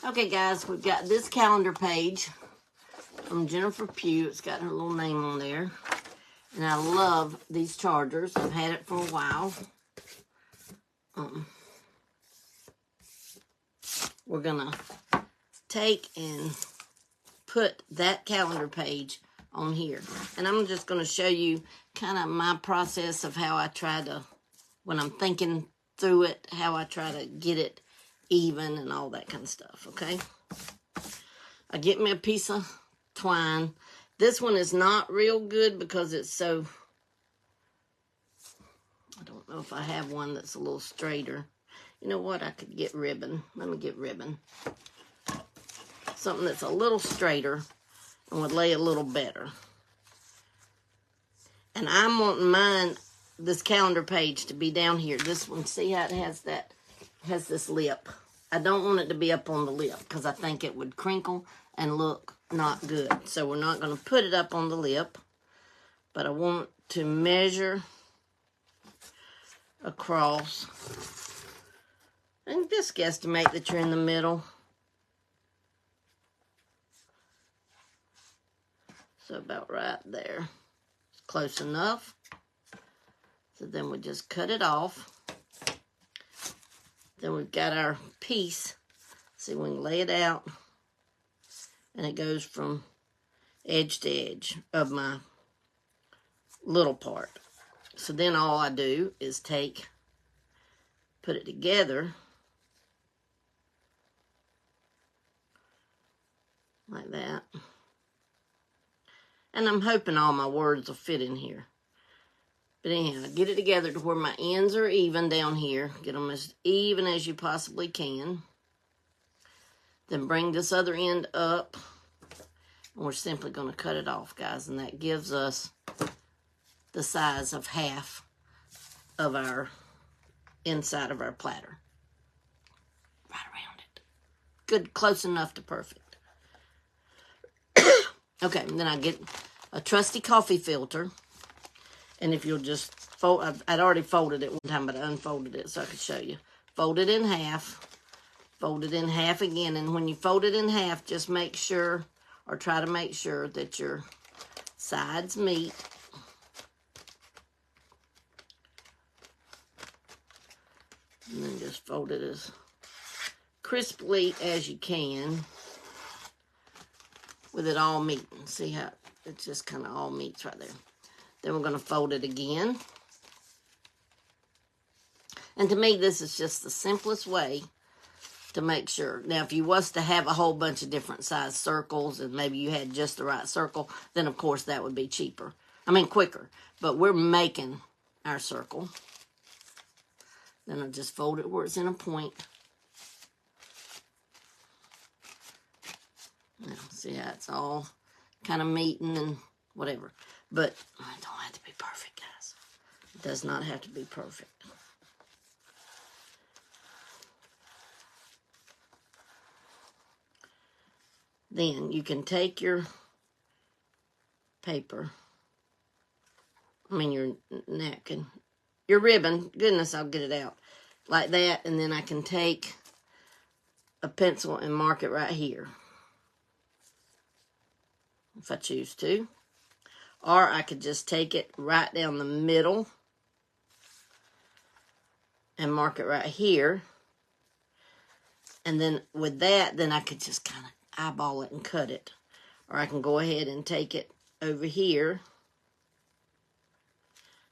Okay, guys, we've got this calendar page from Jennifer Pugh. It's got her little name on there. And I love these chargers. I've had it for a while. We're going to take and put that calendar page on here. And I'm just going to show you kind of my process of how I try to, when I'm thinking through it, how I try to get it even and all that kind of stuff, okay? I get me a piece of twine. This one is not real good because it's so, I don't know if I have one that's a little straighter. You know what? I could get ribbon. Let me get ribbon. Something that's a little straighter and would lay a little better. And I'm wanting mine, this calendar page, to be down here. This one, see how it has that, has this lip. I don't want it to be up on the lip because I think it would crinkle and look not good. So we're not going to put it up on the lip. But I want to measure across. And just guesstimate that you're in the middle. So about right there. It's close enough. So then we just cut it off. Then we've got our piece. See, we can lay it out. And it goes from edge to edge of my little part. So then all I do is put it together. Like that. And I'm hoping all my words will fit in here. But anyhow, get it together to where my ends are even down here. Get them as even as you possibly can. Then bring this other end up. And we're simply going to cut it off, guys. And that gives us the size of half of our inside of our platter. Right around it. Good, close enough to perfect. Okay, and then I get a trusty coffee filter. And if you'll just fold, I'd already folded it one time, but I unfolded it so I could show you. Fold it in half. Fold it in half again. And when you fold it in half, just make sure, or try to make sure that your sides meet. And then just fold it as crisply as you can with it all meeting. See how it just kind of all meets right there. Then we're going to fold it again. And to me, this is just the simplest way to make sure. Now, if you was to have a whole bunch of different size circles and maybe you had just the right circle, then of course that would be cheaper. I mean, quicker. But we're making our circle. Then I'll just fold it where it's in a point. Now, see how it's all kind of meeting and whatever. But it don't have to be perfect, guys. It does not have to be perfect. Then you can take your paper, your napkin, your ribbon, goodness, I'll get it out, like that, and then I can take a pencil and mark it right here, if I choose to. Or I could just take it right down the middle and mark it right here. And then with that, then I could just kind of eyeball it and cut it. Or I can go ahead and take it over here,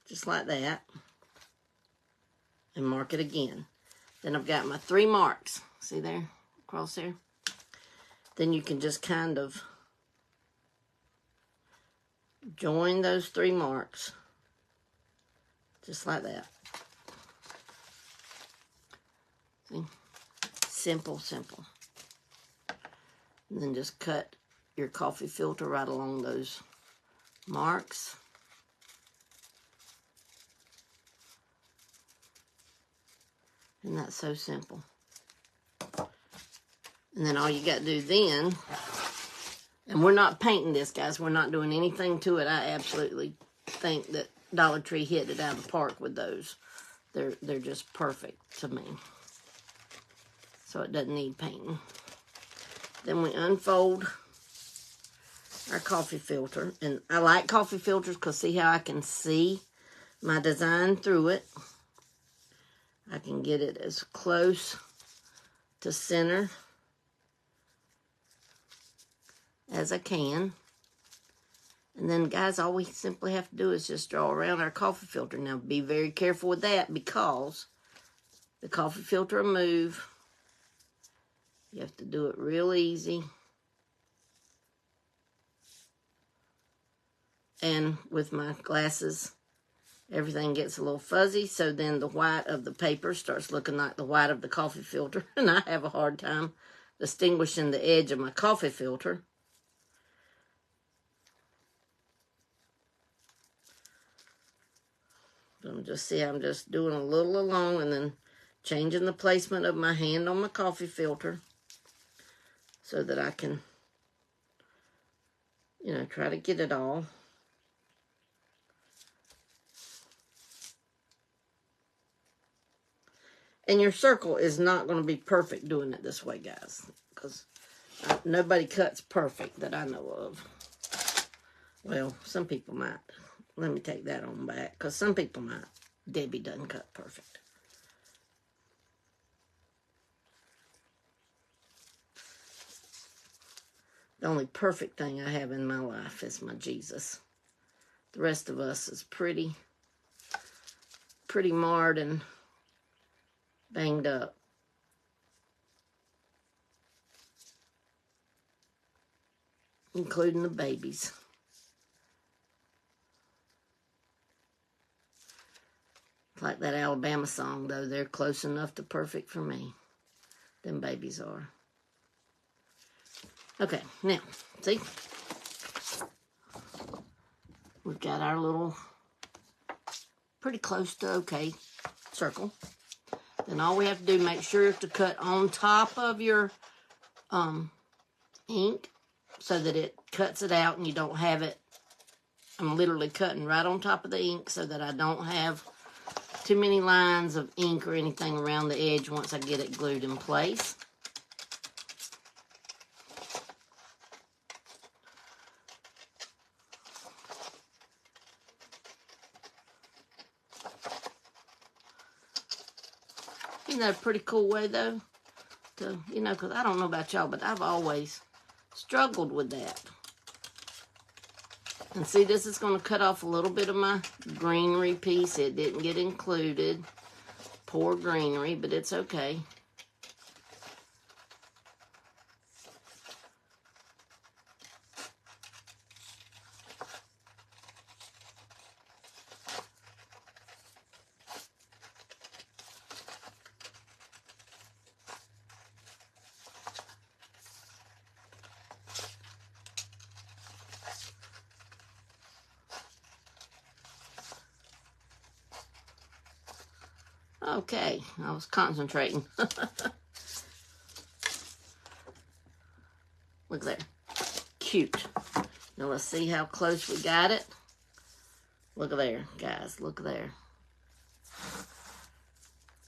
just like that, and mark it again. Then I've got my 3 marks. See there? Across there? Then you can just kind of join those 3 marks, just like that. See? Simple, simple. And then just cut your coffee filter right along those marks. And that's so simple. And then all you got to do then, and we're not painting this, guys. We're not doing anything to it. I absolutely think that Dollar Tree hit it out of the park with those. They're just perfect to me. So it doesn't need painting. Then we unfold our coffee filter. And I like coffee filters because see how I can see my design through it. I can get it as close to center as I can. And then, guys, all we simply have to do is just draw around our coffee filter. Now, be very careful with that because the coffee filter will move. You have to do it real easy. And with my glasses, everything gets a little fuzzy, so then the white of the paper starts looking like the white of the coffee filter, and I have a hard time distinguishing the edge of my coffee filter. I'm just doing a little along and then changing the placement of my hand on my coffee filter so that I can, try to get it all. And your circle is not going to be perfect doing it this way, guys, because nobody cuts perfect that I know of. Well, some people might. Let me take that on back, because some people might. Debbie doesn't cut perfect. The only perfect thing I have in my life is my Jesus. The rest of us is pretty marred and banged up. Including the babies. Like that Alabama song, though. They're close enough to perfect for me. Them babies are. Okay, now, see? We've got our little, pretty close to okay circle. Then all we have to do, make sure to cut on top of your ink so that it cuts it out and you don't have it. I'm literally cutting right on top of the ink so that I don't have too many lines of ink or anything around the edge once I get it glued in place. Isn't that a pretty cool way, though? To, because I don't know about y'all, but I've always struggled with that. And see, this is going to cut off a little bit of my greenery piece. It didn't get included. Poor greenery, but it's okay. Okay, I was concentrating. Look there. Cute. Now let's see how close we got it. Look there, guys. Look there.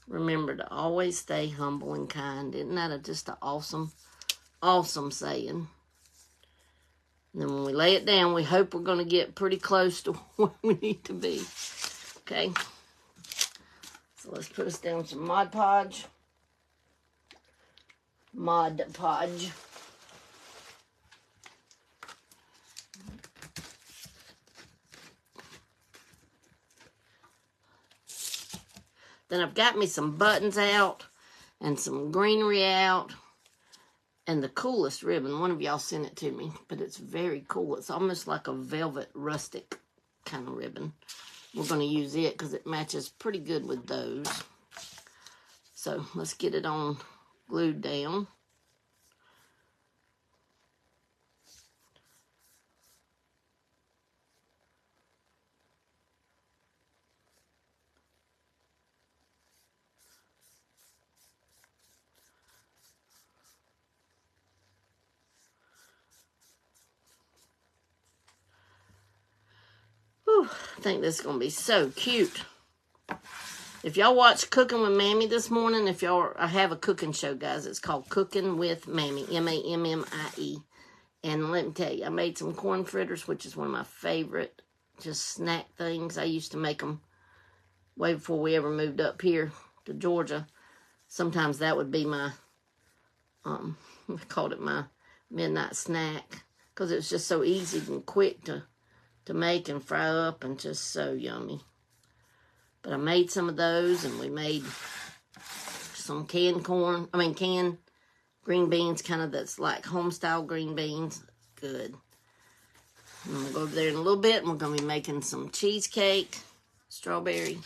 Remember to always stay humble and kind. Isn't that just an awesome, awesome saying? And then when we lay it down, we hope we're going to get pretty close to where we need to be. Okay. So let's put us down some Mod Podge. Mod Podge. Then I've got me some buttons out and some greenery out and the coolest ribbon. One of y'all sent it to me, but it's very cool. It's almost like a velvet rustic kind of ribbon. We're going to use it because it matches pretty good with those. So let's get it on glued down. Whew, I think this is going to be so cute. If y'all watched Cooking with Mammy this morning, I have a cooking show, guys. It's called Cooking with Mammy, M-A-M-M-I-E. And let me tell you, I made some corn fritters, which is one of my favorite just snack things. I used to make them way before we ever moved up here to Georgia. Sometimes that would be my, I called it my midnight snack, because it was just so easy and quick to make and fry up and just so yummy. But I made some of those, and we made some canned green beans, kind of that's like home-style green beans. Good. And we'll go over there in a little bit, and we're going to be making some cheesecake, strawberry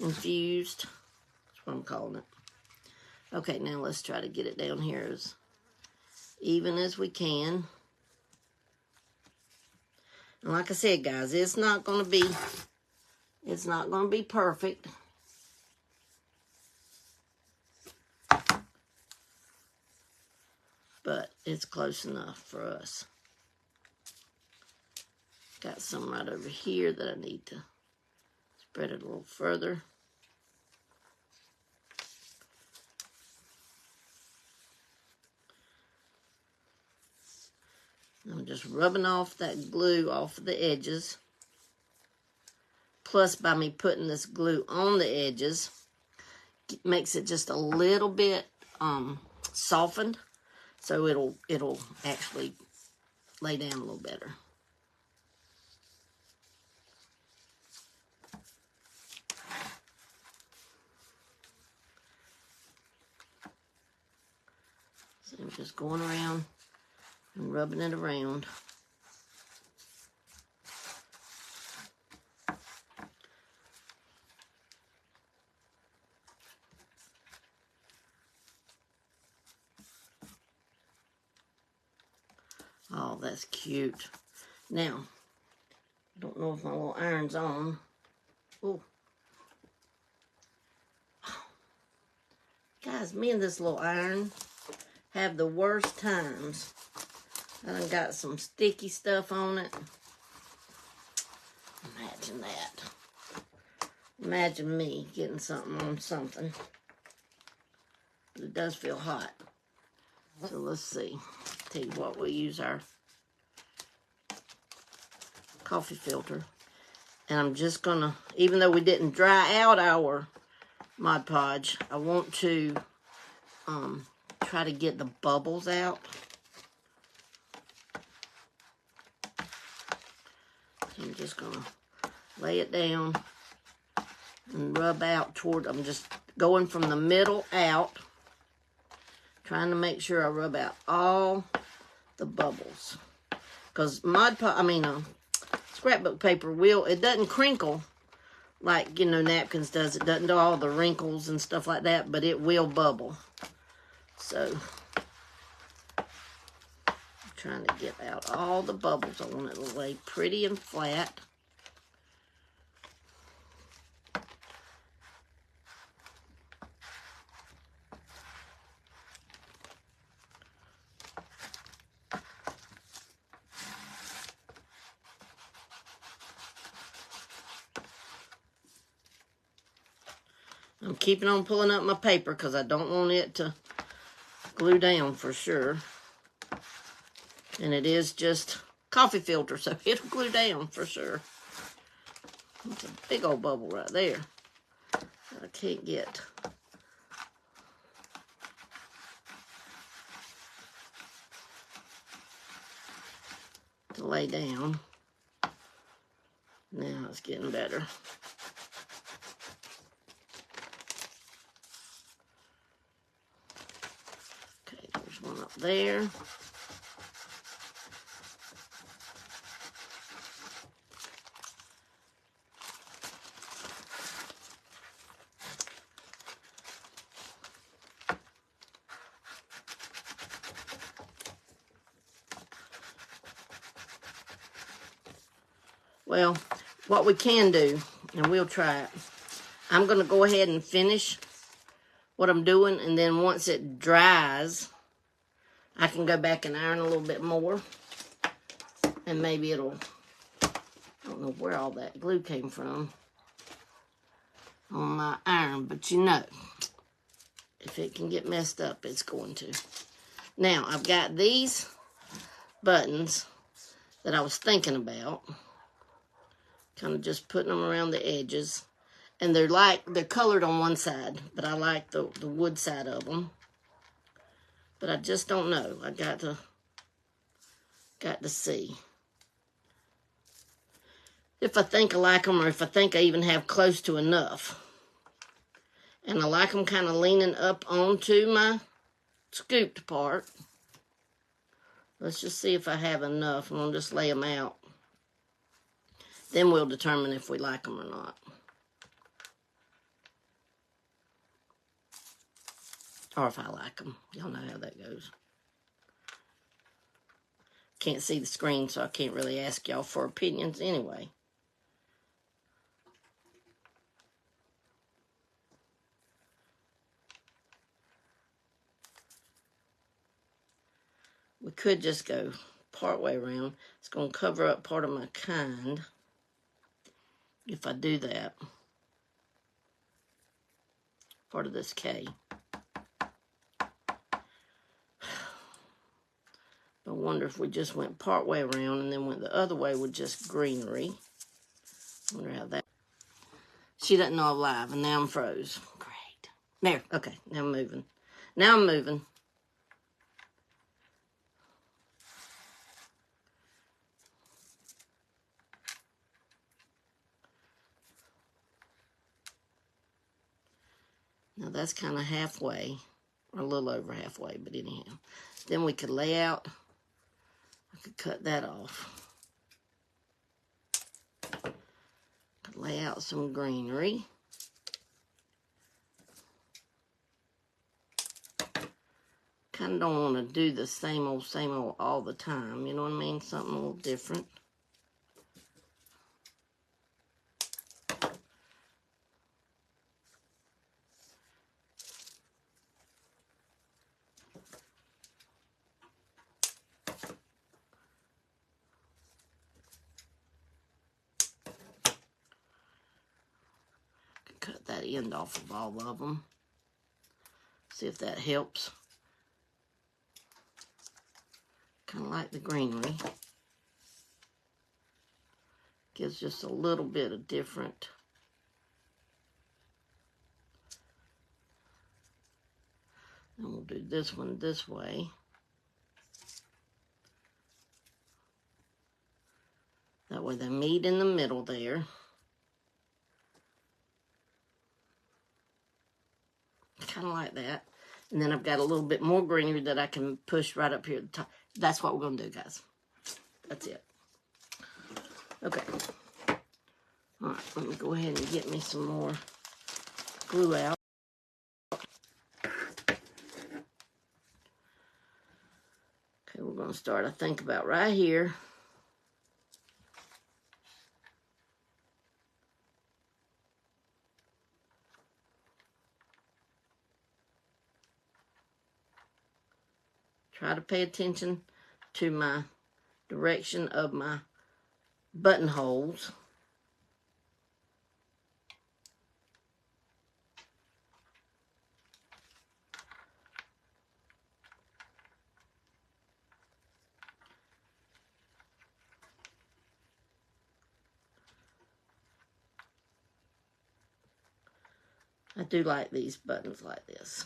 infused. That's what I'm calling it. Okay, now let's try to get it down here as even as we can. And like I said, guys, it's not going to be perfect. But it's close enough for us. Got some right over here that I need to spread it a little further. I'm just rubbing off that glue off of the edges. Plus, by me putting this glue on the edges, it makes it just a little bit softened. So it'll actually lay down a little better. So I'm just going around and rubbing it around. Oh, that's cute. Now, I don't know if my little iron's on. Oh. Guys, me and this little iron have the worst times. I done got some sticky stuff on it. Imagine that. Imagine me getting something on something. But it does feel hot. So let's see. Tell you what, we'll use our coffee filter. And I'm just gonna, even though we didn't dry out our Mod Podge, I want to try to get the bubbles out. So I'm just gonna lay it down and rub out toward, I'm just going from the middle out, trying to make sure I rub out all the bubbles. Because scrapbook paper it doesn't crinkle like, napkins does. It doesn't do all the wrinkles and stuff like that, but it will bubble. So, I'm trying to get out all the bubbles. I want it to lay pretty and flat. I'm keeping on pulling up my paper because I don't want it to glue down for sure. And it is just coffee filter, so it'll glue down for sure. It's a big old bubble right there that I can't get. To lay down. Now it's getting better. Okay, there's one up there. Well, what we can do, and we'll try it, I'm going to go ahead and finish what I'm doing, and then once it dries, I can go back and iron a little bit more, and maybe it'll, I don't know where all that glue came from. on my iron, but you know, if it can get messed up, it's going to. Now, I've got these buttons that I was thinking about. Kind of just putting them around the edges. And they're colored on one side, but I like the wood side of them. But I just don't know. I got to see if I think I like them, or if I think I even have close to enough. And I like them kind of leaning up onto my scooped part. Let's just see if I have enough. I'm going to just lay them out. Then we'll determine if we like them or not. Or if I like them. Y'all know how that goes. Can't see the screen, so I can't really ask y'all for opinions anyway. We could just go part way around. It's going to cover up part of my kind if I do that. Part of this K. I wonder if we just went part way around and then went the other way with just greenery. I wonder how that... She doesn't know I'm live, and now I'm froze. Great. There. Okay, now I'm moving. Now I'm moving. Now that's kind of halfway, or a little over halfway, but anyhow. Then we could lay out, I could cut that off. Could lay out some greenery. Kind of don't want to do the same old all the time, you know what I mean? Something a little different. Cut that end off of all of them. See if that helps. Kind of like the greenery. Gives just a little bit of different. And we'll do this one this way. That way they meet in the middle there. Kind of like that. And then I've got a little bit more greenery that I can push right up here at the top. That's what we're going to do, guys. That's it. Okay. All right, let me go ahead and get me some more glue out. Okay, we're going to start, I think, about right here. Try to pay attention to my direction of my buttonholes. I do like these buttons like this.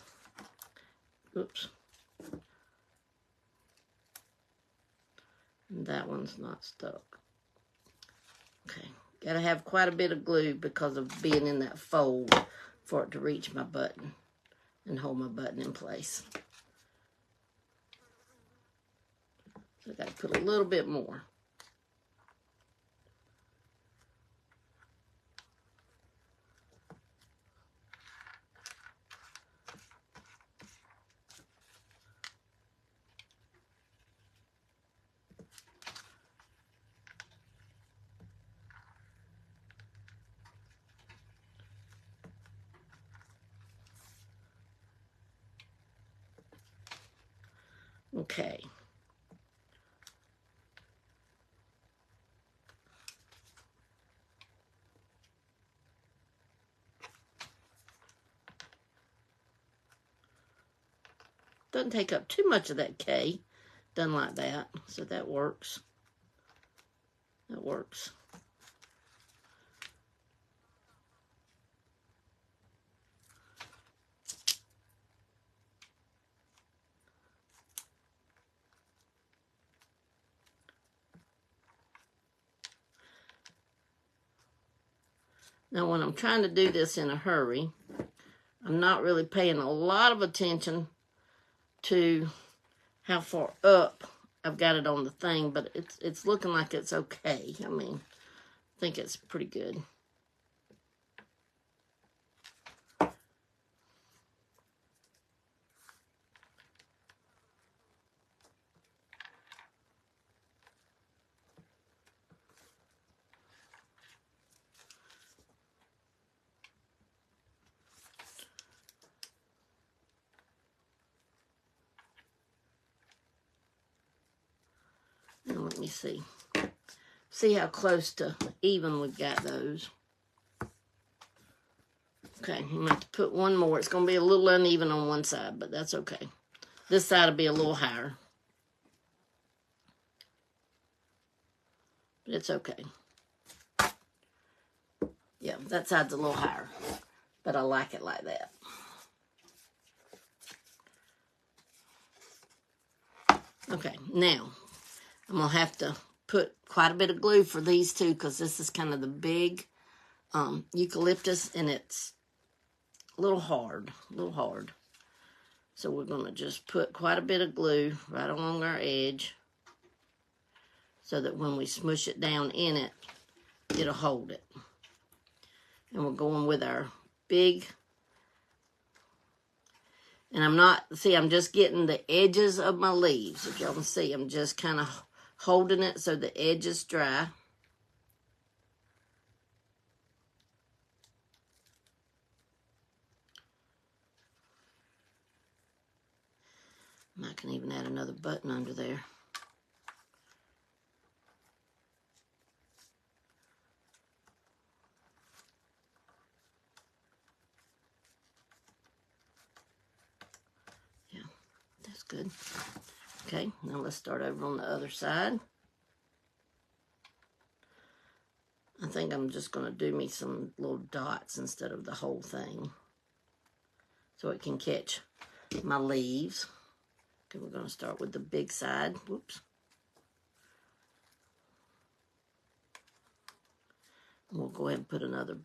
Oops. And that one's not stuck. Okay. Got to have quite a bit of glue because of being in that fold for it to reach my button and hold my button in place. So I got to put a little bit more. Okay. Doesn't take up too much of that K, done like that. So that works. That works. Now, when I'm trying to do this in a hurry, I'm not really paying a lot of attention to how far up I've got it on the thing, but it's looking like it's okay. I mean, I think it's pretty good. Now, let me see. See how close to even we've got those. Okay, I'm going to have to put one more. It's going to be a little uneven on one side, but that's okay. This side will be a little higher. But it's okay. Yeah, that side's a little higher, but I like it like that. Okay, now I'm going to have to put quite a bit of glue for these two because this is kind of the big eucalyptus, and it's a little hard, So we're going to just put quite a bit of glue right along our edge so that when we smush it down in it, it'll hold it. And we're going with our big, and I'm just getting the edges of my leaves. If y'all can see, I'm just kind of holding it so the edge is dry. I can even add another button under there. Yeah, that's good. Okay, now let's start over on the other side. I think I'm just going to do me some little dots instead of the whole thing so it can catch my leaves. Okay, we're going to start with the big side. Whoops. We'll go ahead and put another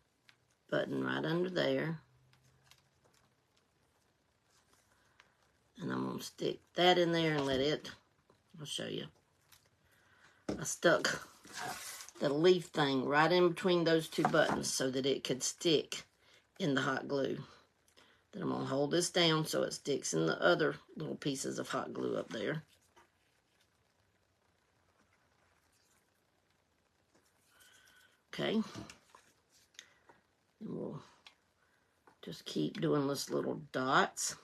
button right under there. And I'm going to stick that in there and let it, I'll show you. I stuck the leaf thing right in between those two buttons so that it could stick in the hot glue. Then I'm going to hold this down so it sticks in the other little pieces of hot glue up there. Okay. And we'll just keep doing this little dots.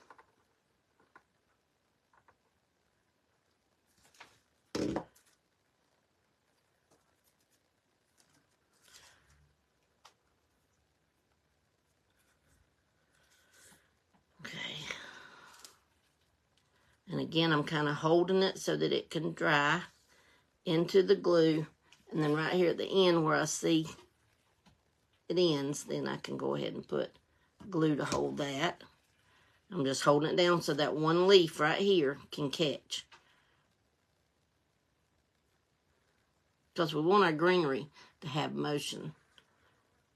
And again, I'm kind of holding it so that it can dry into the glue. And then right here at the end where I see it ends, then I can go ahead and put glue to hold that. I'm just holding it down so that one leaf right here can catch. Because we want our greenery to have motion.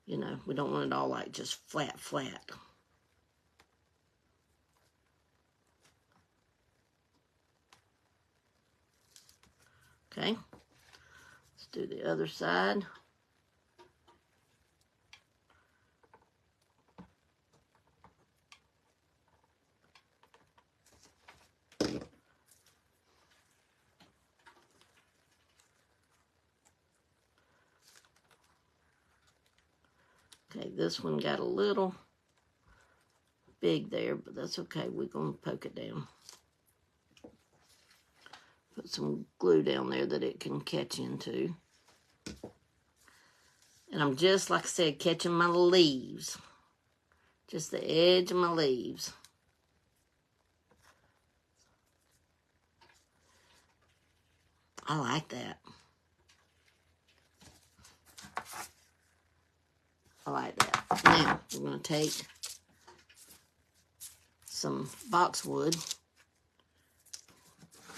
You know, we don't want it all like just flat. Okay, let's do the other side. Okay, this one got a little big there, but that's okay. We're going to poke it down. Put some glue down there that it can catch into. And I'm just, like I said, catching my leaves. Just the edge of my leaves. I like that. I like that. Now, we're going to take some boxwood.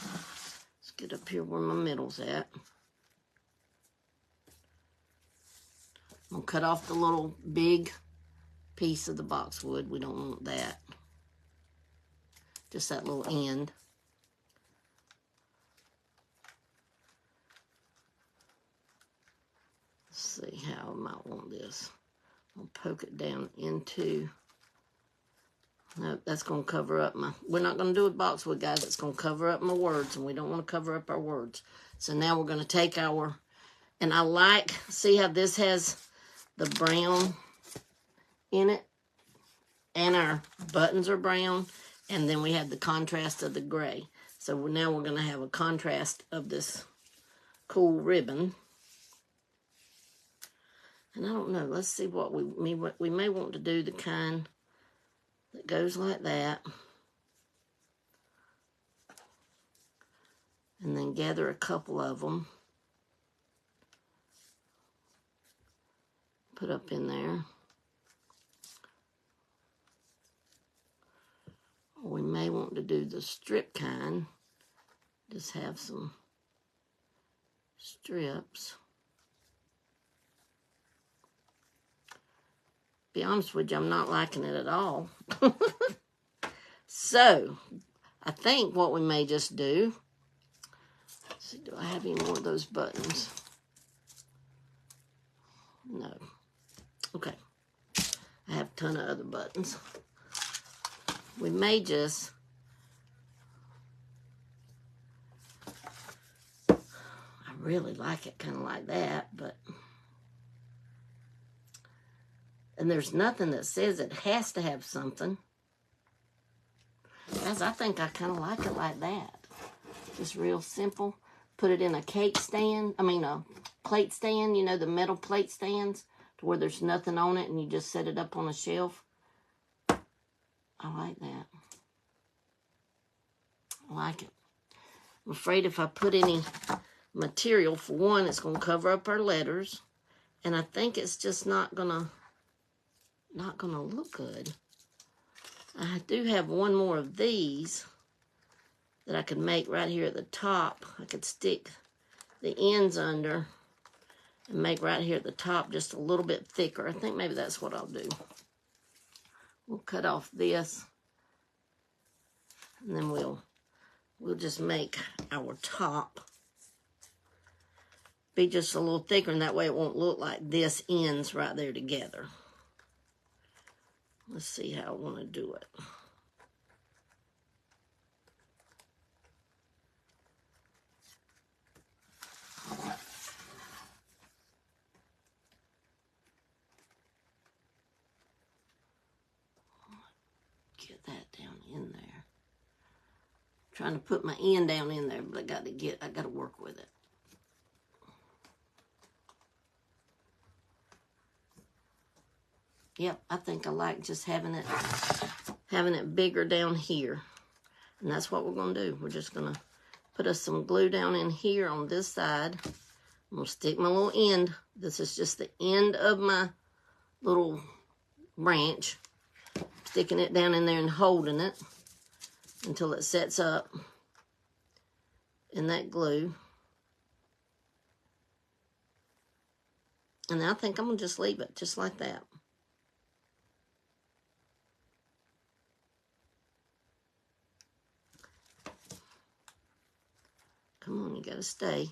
Let's get up here where my middle's at. I'm going to cut off the little big piece of the boxwood. We don't want that. Just that little end. Let's see how I might want this. I'll poke it down into... No, that's going to cover up my... We're not going to do it boxwood, guys. It's going to cover up my words, and we don't want to cover up our words. So now we're going to take our... And I like... See how this has the brown in it? And our buttons are brown. And then we have the contrast of the gray. So now we're going to have a contrast of this cool ribbon. And I don't know. Let's see what we may want to do. The kind that goes like that. And then gather a couple of them. Put up in there. Or we may want to do the strip kind. Just have some strips. Be honest with you, I'm not liking it at all. So, I think what we may just do, let's see, do I have any more of those buttons? No. Okay. I have a ton of other buttons. We may just, I really like it kind of like that, but, and there's nothing that says it has to have something. Guys, I think I kind of like it like that. Just real simple. Put it in a cake stand, a plate stand, you know, the metal plate stands, to where there's nothing on it and you just set it up on a shelf. I like that. I like it. I'm afraid if I put any material, for one, it's going to cover up our letters. And I think it's just not gonna look good. I do have one more of these that I could make right here at the top. I could stick the ends under and make right here at the top just a little bit thicker. I think maybe that's what I'll do. We'll cut off this, and then we'll just make our top be just a little thicker, and that way it won't look like this ends right there together. Let's see how I want to do it. Get that down in there. Trying to put my end down in there, but I got to work with it. Yep, I think I like just having it bigger down here. And that's what we're going to do. We're just going to put us some glue down in here on this side. I'm going to stick my little end. This is just the end of my little branch. Sticking it down in there and holding it until it sets up in that glue. And I think I'm going to just leave it just like that. Come on, you got to stay.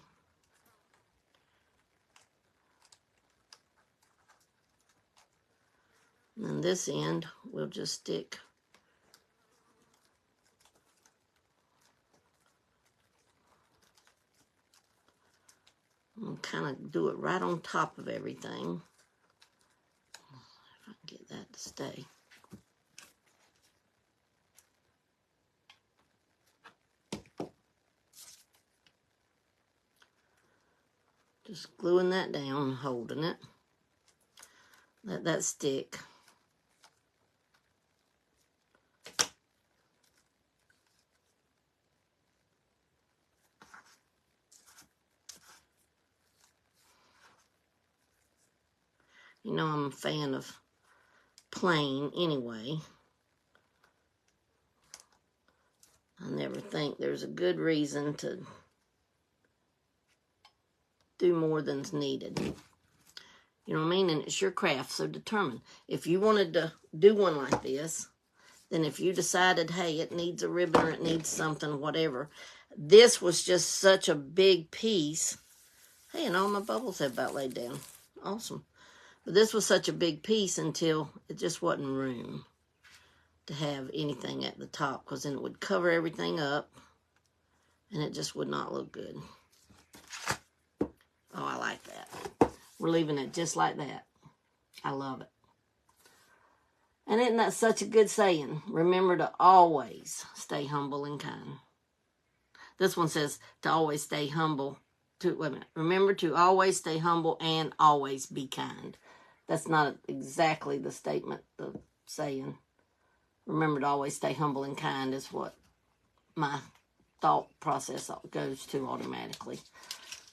And then this end, we'll just stick and kind of do it right on top of everything. If I can get that to stay. Just gluing that down, holding it. Let that stick. You know I'm a fan of plain anyway. I never think there's a good reason to do more than's needed. You know what I mean? And it's your craft, so determine. If you wanted to do one like this, then if you decided, hey, it needs a ribbon or it needs something, whatever. This was just such a big piece. Hey, and all my bubbles have about laid down. Awesome. But this was such a big piece until it just wasn't room to have anything at the top, because then it would cover everything up and it just would not look good. Oh, I like that. We're leaving it just like that. I love it. And isn't that such a good saying? Remember to always stay humble and kind. This one says to always stay humble. Wait a minute. Remember to always stay humble and always be kind. That's not exactly the statement, the saying. Remember to always stay humble and kind is what my thought process goes to automatically.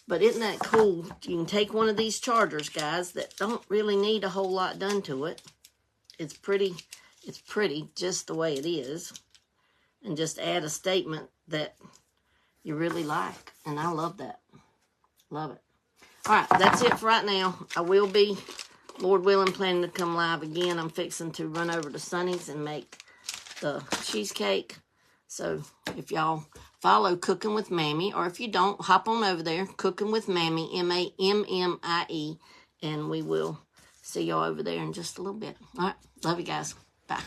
But isn't that cool? You can take one of these chargers, guys, that don't really need a whole lot done to it. It's pretty just the way it is. And just add a statement that you really like. And I love that. Love it. All right, that's it for right now. I will be, Lord willing, planning to come live again. I'm fixing to run over to Sonny's and make the cheesecake. So if y'all follow Cooking with Mammy, or if you don't, hop on over there, Cooking with Mammy, M-A-M-M-I-E, and we will see y'all over there in just a little bit. All right, love you guys. Bye.